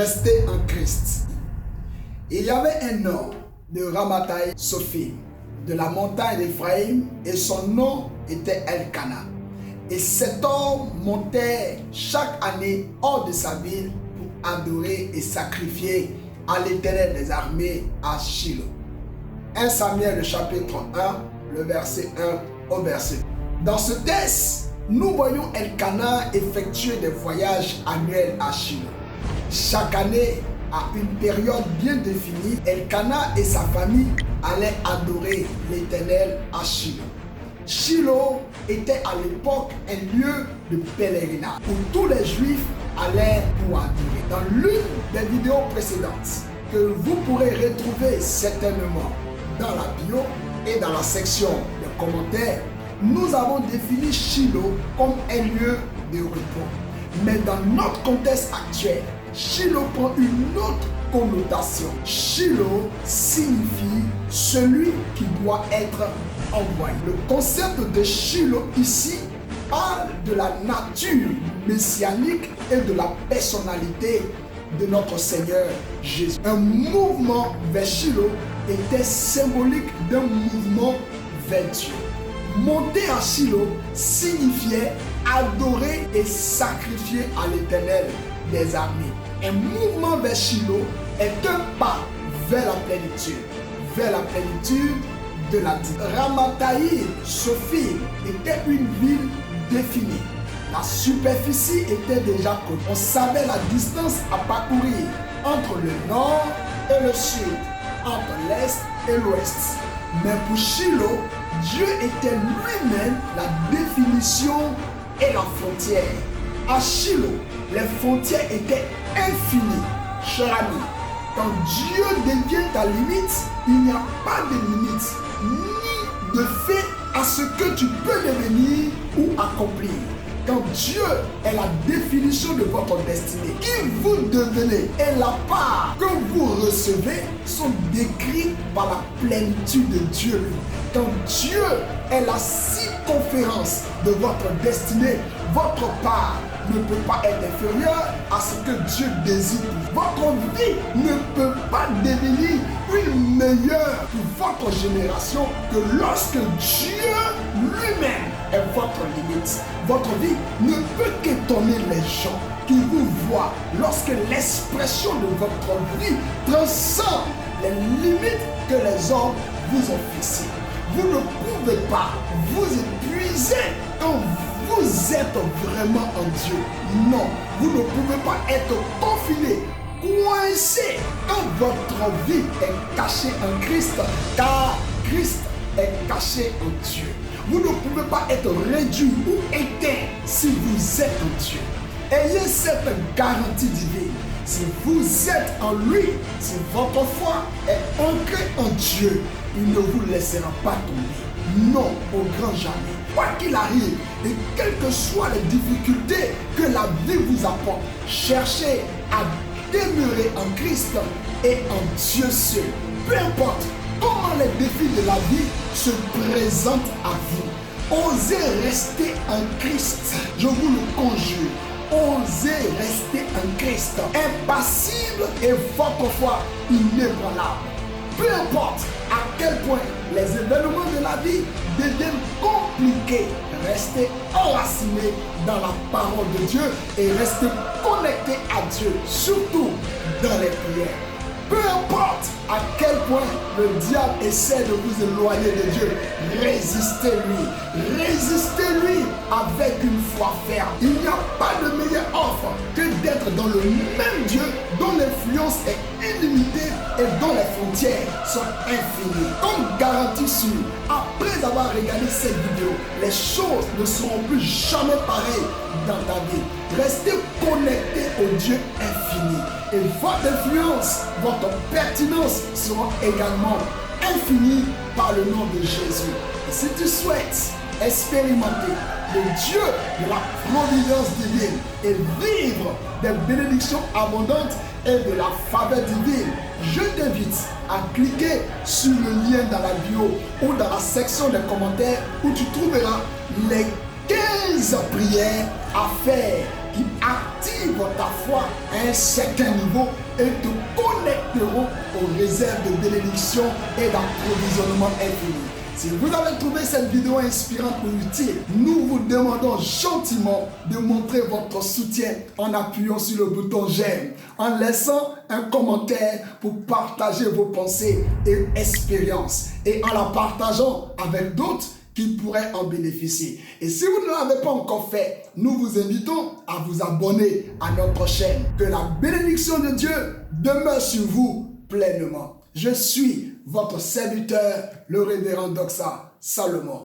Rester en Christ. Il y avait un homme de Ramathaï Sophim, de la montagne d'Éphraïm, et son nom était Elkana. Et cet homme montait chaque année hors de sa ville pour adorer et sacrifier à l'Éternel des armées à Shilo. 1 Samuel, le chapitre 1, le verset 1 au verset 2. Dans ce texte, nous voyons Elkana effectuer des voyages annuels à Shilo. Chaque année, à une période bien définie, Elkana et sa famille allaient adorer l'Éternel à Shilo. Shilo était à l'époque un lieu de pèlerinage où tous les Juifs allaient pour adorer. Dans l'une des vidéos précédentes, que vous pourrez retrouver certainement dans la bio et dans la section des commentaires, nous avons défini Shilo comme un lieu de repos. Mais dans notre contexte actuel, Shilo prend une autre connotation. Shilo signifie celui qui doit être envoyé. Le concept de Shilo ici parle de la nature messianique et de la personnalité de notre Seigneur Jésus. Un mouvement vers Shilo était symbolique d'un mouvement vers Dieu. Monter à Shilo signifiait adorer et sacrifier à l'Éternel des armées. Un mouvement vers Shilo est un pas vers la plénitude de la vie. Ramathaï Sophim était une ville définie. La superficie était déjà connue. On savait la distance à parcourir entre le nord et le sud, entre l'est et l'ouest. Mais pour Shilo, Dieu était lui-même la définition et la frontière. À Shilo, les frontières étaient infinies. Cher ami, quand Dieu devient ta limite, il n'y a pas de limite, ni de fait à ce que tu peux devenir ou accomplir. Quand Dieu est la définition de votre destinée, qui vous devenez et la part que vous recevez sont décrits par la plénitude de Dieu. Quand Dieu est la circonférence de votre destinée, votre part ne peut pas être inférieure à ce que Dieu désire. Votre vie ne peut pas devenir une meilleure pour votre génération que lorsque Dieu lui-même est votre limite. Votre vie ne peut qu'étonner les gens qui vous voient lorsque l'expression de votre vie transcende les limites que les hommes vous ont fixées. Vous ne pouvez pas vous épuiser quand vous êtes vraiment en Dieu. Non, vous ne pouvez pas être confiné, coincé quand votre vie est cachée en Christ, car Christ est caché en Dieu. Vous ne pouvez pas être réduit ou éteint si vous êtes en Dieu. Ayez cette garantie divine. Si vous êtes en lui, si votre foi est ancrée en Dieu, il ne vous laissera pas tomber. Non, au grand jamais. Quoi qu'il arrive, et quelles que soient les difficultés que la vie vous apporte, cherchez à demeurer en Christ et en Dieu seul. Peu importe comment les défis de la vie se présentent à vous, osez rester en Christ. Je vous le conjure. Osez rester en Christ, impassible et votre foi inébranlable. Peu importe à quel point les événements de la vie deviennent compliqués, restez enracinés dans la parole de Dieu et restez connectés à Dieu, surtout dans les prières. Peu importe à quel point le diable essaie de vous éloigner de Dieu, résistez-lui. Résistez-lui avec une foi ferme. Il n'y a pas de meilleure offre que d'être dans le même Dieu dont l'influence est illimitée et dont les frontières sont infinies. Comme garantie sûre, après avoir regardé cette vidéo, les choses ne seront plus jamais pareilles dans ta vie. Restez connectés au Dieu infini. Et votre influence, votre pertinence seront également infinies par le nom de Jésus. Et si tu souhaites expérimenter le Dieu de la providence divine et vivre des bénédictions abondantes et de la faveur divine, je t'invite à cliquer sur le lien dans la bio ou dans la section des commentaires où tu trouveras les 15 prières à faire qui activent ta foi à un certain niveau et te connecteront aux réserves de bénédiction et d'approvisionnement infini. Si vous avez trouvé cette vidéo inspirante ou utile, nous vous demandons gentiment de montrer votre soutien en appuyant sur le bouton j'aime, en laissant un commentaire pour partager vos pensées et expériences et en la partageant avec d'autres qui pourraient en bénéficier. Et si vous ne l'avez pas encore fait, nous vous invitons à vous abonner à notre chaîne. Que la bénédiction de Dieu demeure sur vous pleinement. Je suis votre serviteur, le révérend Doxa Salomon.